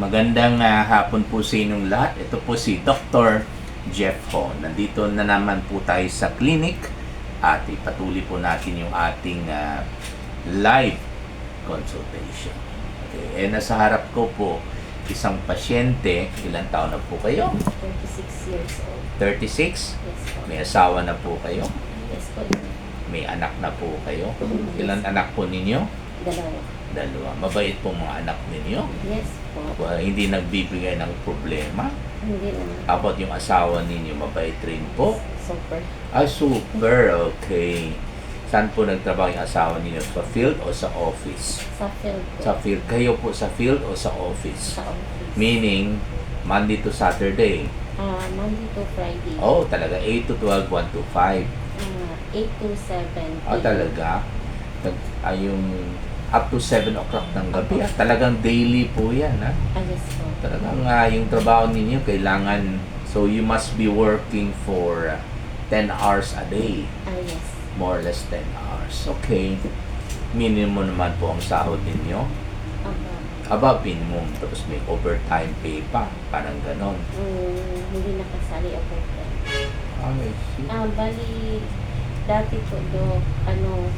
Magandang hapon po sa inyong lahat. Ito po si Dr. Jeff Ho. Nandito na naman po tayo sa clinic at ipatuloy po natin yung ating live consultation. Okay. Nasa harap ko po isang pasyente. Ilang taon na po kayo? 36 years old. 36? Yes po. May asawa na po kayo? Yes po. May anak na po kayo? Ilang anak po ninyo? Dalawa. Mabait po mga anak ninyo? Yes po. Hindi nagbibigay ng problema? Hindi naman. About yung asawa ninyo, mabait rin po? Super. Super, okay. Saan po nagtrabaho yung asawa ninyo? Sa field o sa office? Sa field po. Sa field. Kayo po sa field o sa office? Sa office. Meaning, Monday to Saturday? Monday to Friday. Oh, talaga. 8 to 12, 1 to 5. 8 to 7. Talaga? Yung up to 7 o'clock ng gabi. Talagang daily po yan. Yes po. Talagang yung trabaho ninyo, kailangan, so you must be working for 10 hours a day. Yes. More or less 10 hours. Okay. Minimum naman po ang sahod ninyo. Above minimum. Tapos may overtime pay pa. Parang ganon. Hindi nakasali ako po. I see. Bali, dati po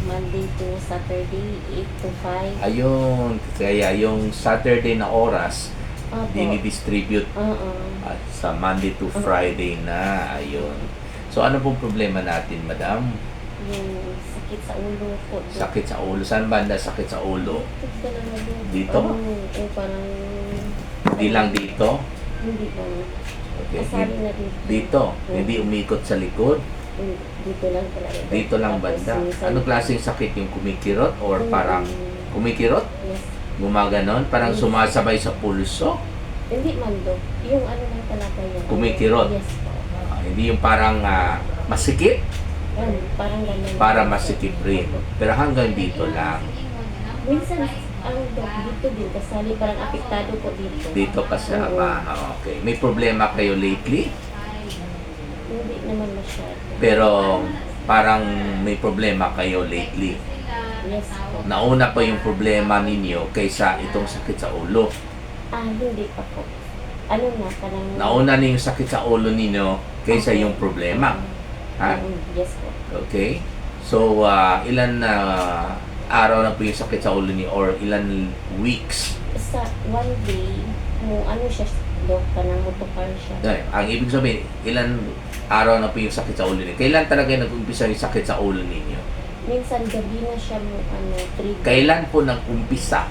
Monday to Saturday, 8 to 5. Ayun. Kaya yung Saturday na oras, dinidistribute sa Monday to Friday na. Ayun. So, ano pong problema natin, madam? Yung sakit sa ulo po. Sakit sa ulo. Saan banda sakit sa ulo? Dito? Parang... Hindi lang dito? Hindi po. Okay. Kasali na dito. Dito? Hindi umikot sa likod? Dito lang talaga. Dito lang banda. Anong klaseng sakit? Yung kumikirot? Or parang kumikirot? Yes. Gumaganon? Parang sumasabay sa pulso? Hindi man do. Yung ano lang talaga yun. Kumikirot? Yes po. Hindi yung parang masikip? Parang ganun. Para masikip rin. Pero hanggang dito lang. Minsan, dito din. Kasali parang apektado po dito. Dito kasama. Okay. May problema kayo lately? Hindi naman masyado. Pero parang may problema kayo lately. Yes po. Nauna pa yung problema ninyo kaysa itong sakit sa ulo. Hindi pa po. Ano na, parang... Nauna na yung sakit sa ulo ninyo kaysa yung problema. Ha? Yes po. Okay? So, ilan na araw na po yung sakit sa ulo niyo or ilan weeks? Sa one day, siya, parang motocar siya. Ang ibig sabihin, ilan araw na po yung sakit sa ulo niyo? Kailan talaga nag-umpisa yung sakit sa ulo ninyo? Minsan gabi na siya 3 days. Kailan po nag-umpisa?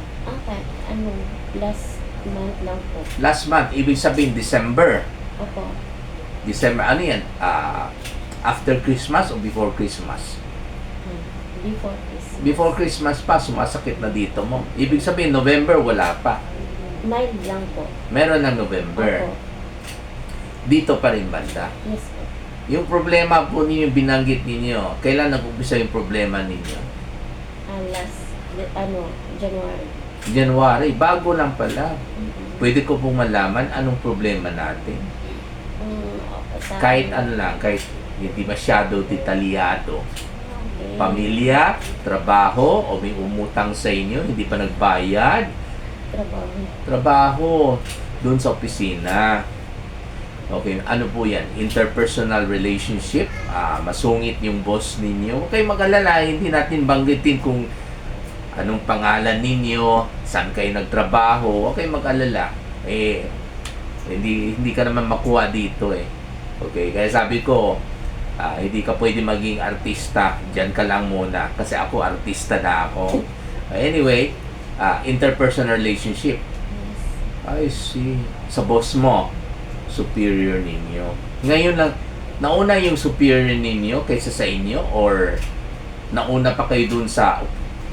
Last month lang po. Last month, ibig sabihin December. Opo. December, ano yan? After Christmas o before Christmas? Before Christmas. Before Christmas pa, sumasakit na dito mo. Ibig sabihin, November, wala pa. Mild lang po. Meron ng November. Opo. Dito pa rin banda. Yes po. Yung problema po ninyo, binanggit ninyo, kailan nag-umpisa yung problema ninyo? January. January, bago lang pala. Pwede ko pong malaman anong problema natin. Kahit ano lang, kahit hindi masyado detalyado. Okay. Pamilya, trabaho, o may umutang sa inyo, hindi pa nagbayad. Trabaho, dun sa opisina. Okay, ano po yan? Interpersonal relationship. Masungit yung boss ninyo. Okay, mag-alala, hindi natin banggitin kung anong pangalan ninyo, saan kayo nagtrabaho. Okay, mag-alala. Hindi ka naman makuha dito Okay, kaya sabi ko, hindi ka pwede maging artista. Diyan ka lang muna. Kasi ako, artista na ako. Anyway, interpersonal relationship. I see. Sa boss mo, superior ninyo. Ngayon lang, nauna yung superior ninyo kaysa sa inyo? Or nauna pa kayo dun sa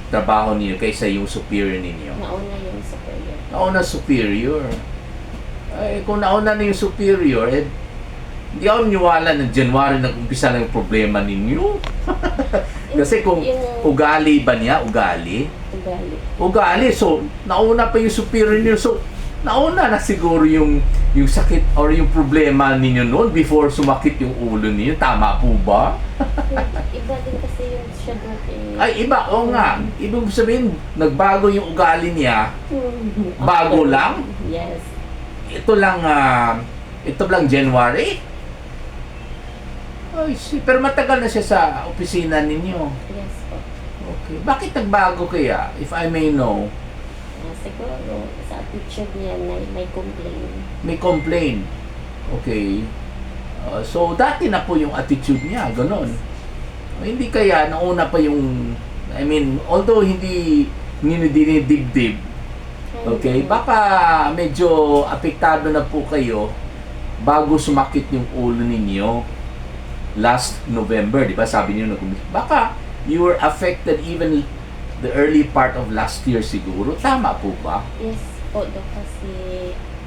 trabaho ninyo kaysa yung superior ninyo? Nauna yung superior. Nauna superior. Kung nauna na yung superior, hindi ako niwala na January nag-umpisa na yung problema ninyo. Kasi kung ugali ba niya? Ugali. So, nauna pa yung superior niyo. So, nauna na siguro yung sakit or yung problema ninyo noon before sumakit yung ulo ninyo. Tama po ba? Iba din kasi yung siya Dok eh. Ay, iba. Oo nga. Ibig sabihin, nagbago yung ugali niya. Bago After- lang? Yes. Ito lang January? Ay, pero matagal na siya sa opisina ninyo. Yes po. Okay. Bakit nagbago kaya, if I may know? Siguro sa attitude niya na may complaint. May complaint. Okay. So, dati na po yung attitude niya, ganon. Hindi kaya, nauna pa yung, I mean, although hindi dinidibdib, okay, baka medyo apektado na po kayo bago sumakit yung ulo ninyo last November, di ba? Sabi niyo, baka you were affected even the early part of last year siguro. Tama po ba? Yes po Dok kasi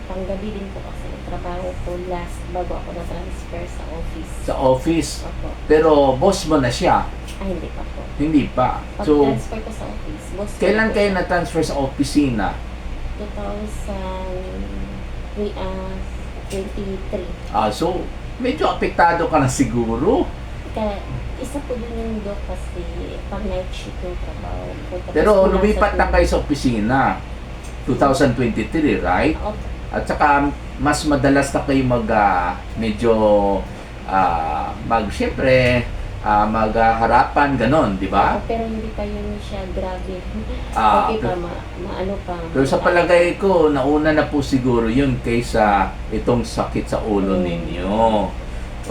panggabi din po kasi yung trabaho ko last bago ako na-transfer sa office. Sa office. Opo. Pero boss mo na siya. Ay, hindi pa po. Hindi pa. So, Pag-transfer ko sa office, boss ko kailan po kayo siya. na-transfer sa opisina? 2023. So, medyo apektado ka na siguro. Kaya, isa po din yung Dok kasi pang night shift yung trabaho ko. Tapos Pero nasa lumipat na tulog. kayo sa opisina. 2023, right? Opo. At saka, mas madalas na kayo medyo, syempre, magharapan, ganon, di ba? Pero hindi pa yun siya grabe. Ah, Okay pa, pero- maano pa. Pero sa palagay ko, nauna na po siguro yun kaysa itong sakit sa ulo Mm. ninyo.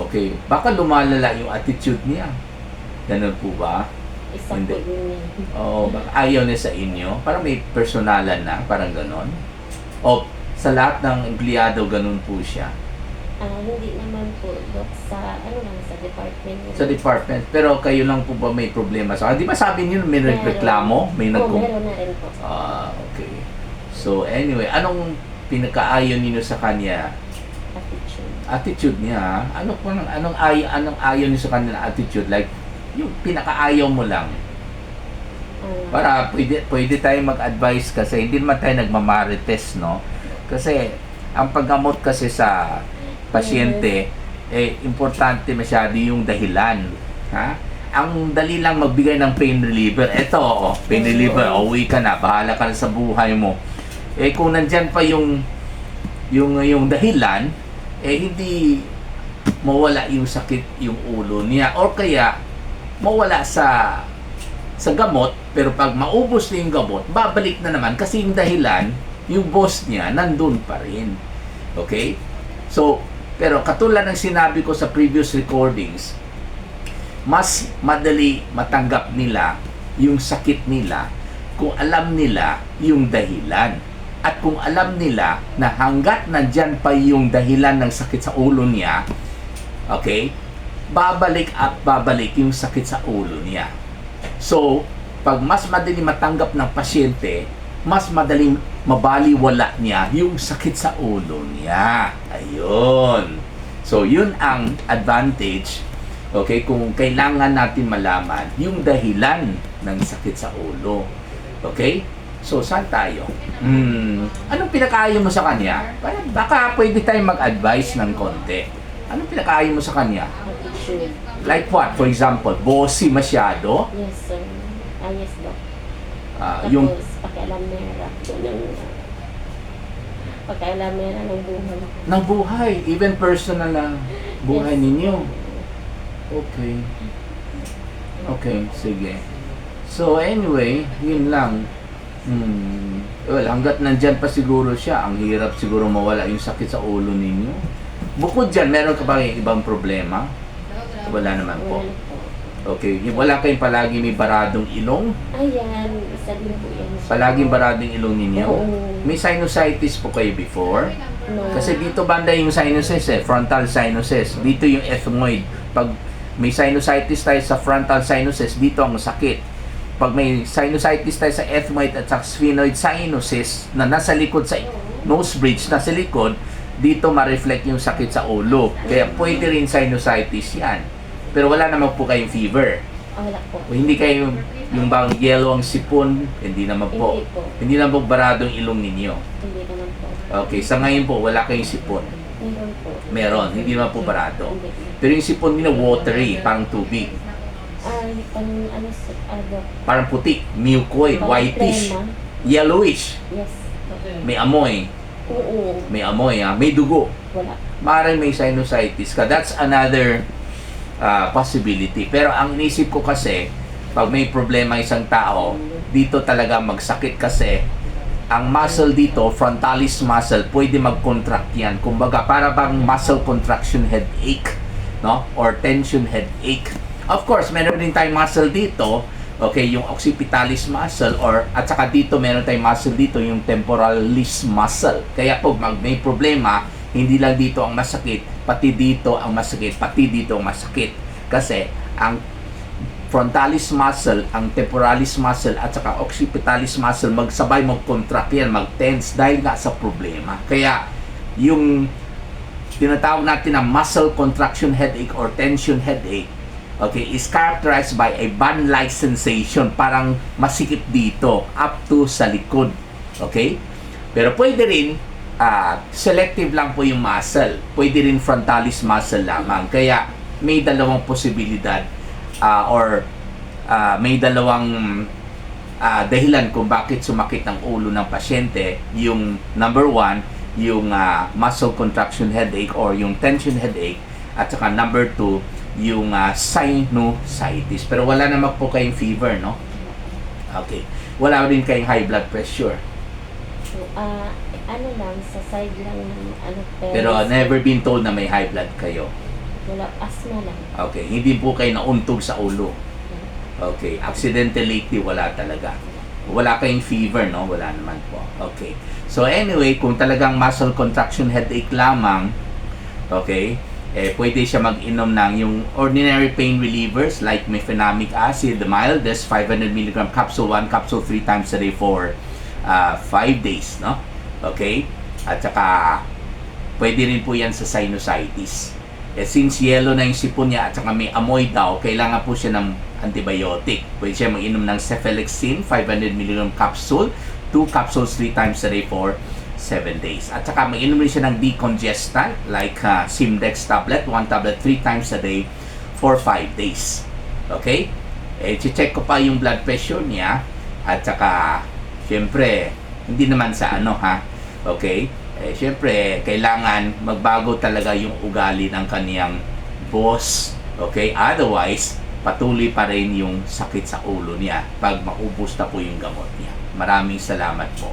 Okay, baka lumalala yung attitude niya. Ganun po ba? Isa Hindi. po din yan. Oo, baka ayaw niya sa inyo. Parang may personalan na, parang ganon. O sa lahat ng empleyado, ganun po siya. Hindi naman po, Dok, sa sa department. niyo. Sa department. Pero kayo lang po ba may problema sa di ba sabi niyo may Meron. nagreklamo? May Meron na rin po. Okay. So anyway, anong pinakaayon niyo sa kanya? Attitude. Attitude niya, anong ayaw niyo sa kanya na attitude? Like, yung pinakaayaw mo lang. Para pwede tayo mag-advise kasi hindi naman tayo nagmamarites, no? Kasi ang paggamot kasi sa pasyente, importante masyado yung dahilan. Ha? Ang dali lang magbigay ng pain reliever. Ito, pain reliever, uwi ka na, bahala ka na sa buhay mo. Kung nandyan pa yung dahilan, hindi mawala yung sakit yung ulo niya. Or kaya, mawala sa gamot, pero pag maubos na yung gamot, babalik na naman kasi yung dahilan, yung boss niya, nandun pa rin. Okay? So, pero katulad ng sinabi ko sa previous recordings, mas madali matanggap nila yung sakit nila kung alam nila yung dahilan. At kung alam nila na hanggat nandyan pa yung dahilan ng sakit sa ulo niya, okay, babalik at babalik yung sakit sa ulo niya. So, pag mas madali matanggap ng pasyente, mas madaling mabaliwala niya yung sakit sa ulo niya. Ayun. So, yun ang advantage, okay, kung kailangan natin malaman yung dahilan ng sakit sa ulo. Okay? So, saan tayo? Anong pinakaayaw mo sa kanya? Baka pwede tayong mag-advise ng konti. Anong pinakaayaw mo sa kanya? Attitude. Like what? For example, bossy masyado? Yes, sir. Yes, Dok. Yung Tapos, pakialamera. Pakialamera ng buhay. ng buhay, even personal na buhay Yes. ninyo. Okay. Okay, sige. So anyway, yun lang. Well, hanggat nandyan pa siguro siya, ang hirap siguro mawala yung sakit sa ulo ninyo. Bukod dyan, meron ka ba ibang problema? Wala naman po. Wala po. Okay, wala kayong palagi may baradong ilong? Ayan, isa din po yan. Palaging baradong ilong ninyo? Oo. May sinusitis po kayo before? No. Kasi dito banda yung sinuses frontal sinuses. Dito yung ethmoid. Pag may sinusitis tayo sa frontal sinuses, dito ang sakit. Pag may sinusitis tayo sa ethmoid at sa sphenoid sinuses na nasa likod sa nose bridge, nasa likod, dito ma-reflect yung sakit sa ulo. Kaya pwede rin sinusitis yan. Pero wala naman po kayong fever. Wala po. O hindi kayo Yung bang yellow ang sipon, hindi naman po. Hindi po. Hindi naman po barado ang ilong ninyo. Hindi naman po. Okay, sa ngayon po, wala kayong sipon. Meron po. Meron, hindi naman po barado. Hindi. Pero yung sipon nila watery, parang tubig. Ano, Parang puti, mucoid, parang whitish, crema. yellowish. Yes. May amoy. Oo. May amoy, may dugo. Wala. Maaaring may sinusitis ka. That's another possibility. Pero ang inisip ko kasi, pag may problema isang tao, dito talaga magsakit kasi ang muscle dito, frontalis muscle, pwede mag-contract yan. Kumbaga, para bang muscle contraction headache, no? Or tension headache. Of course, meron din tayong muscle dito, okay, yung occipitalis muscle, or at saka dito, meron tayong muscle dito, yung temporalis muscle. Kaya pag may problema, hindi lang dito ang masakit, pati dito ang masakit, pati dito ang masakit. Kasi, ang frontalis muscle, ang temporalis muscle, at saka occipitalis muscle, magsabay mag-contract yan, mag-tense, dahil nga sa problema. Kaya, yung tinatawag natin na muscle contraction headache or tension headache, okay, is characterized by a band-like sensation, parang masikip dito, up to sa likod. Okay? Pero pwede rin, selective lang po yung muscle. Pwede rin frontalis muscle lamang. Kaya, may dalawang posibilidad or may dalawang dahilan kung bakit sumakit ang ulo ng pasyente. Yung number one, yung muscle contraction headache or yung tension headache, at saka number two, yung sinusitis. Pero wala naman po kayong fever, no? Okay. Wala rin kayong high blood pressure. So, ano lang, sa side lang ng Pero never been told na may high blood kayo. Wala, asthma lang. Okay. Hindi po kayo nauntog sa ulo. Okay. Accidentally, wala talaga. Wala kayong fever, no? Wala naman po. Okay. So anyway, kung talagang muscle contraction headache lamang, okay, pwede siya mag-inom ng yung ordinary pain relievers like mefenamic acid, the mildest, 500 mg capsule, 1 capsule 3 times a day for 5 days, no? Okay? At saka, pwede rin po yan sa sinusitis. Since yellow na yung sipon niya at saka may amoy daw, kailangan po siya ng antibiotic. Pwede siya mag-inom ng cefalexin, 500 mg capsule, 2 capsules 3 times a day for 7 days. At saka mag-inom rin siya ng decongestant like Simdex tablet, 1 tablet 3 times a day for 5 days. Okay? I-check ko pa yung blood pressure niya at saka syempre, hindi naman sa okay? Syempre, kailangan magbago talaga yung ugali ng kaniyang boss. Okay? Otherwise, patuloy pa rin yung sakit sa ulo niya pag maubos na po yung gamot niya. Maraming salamat po.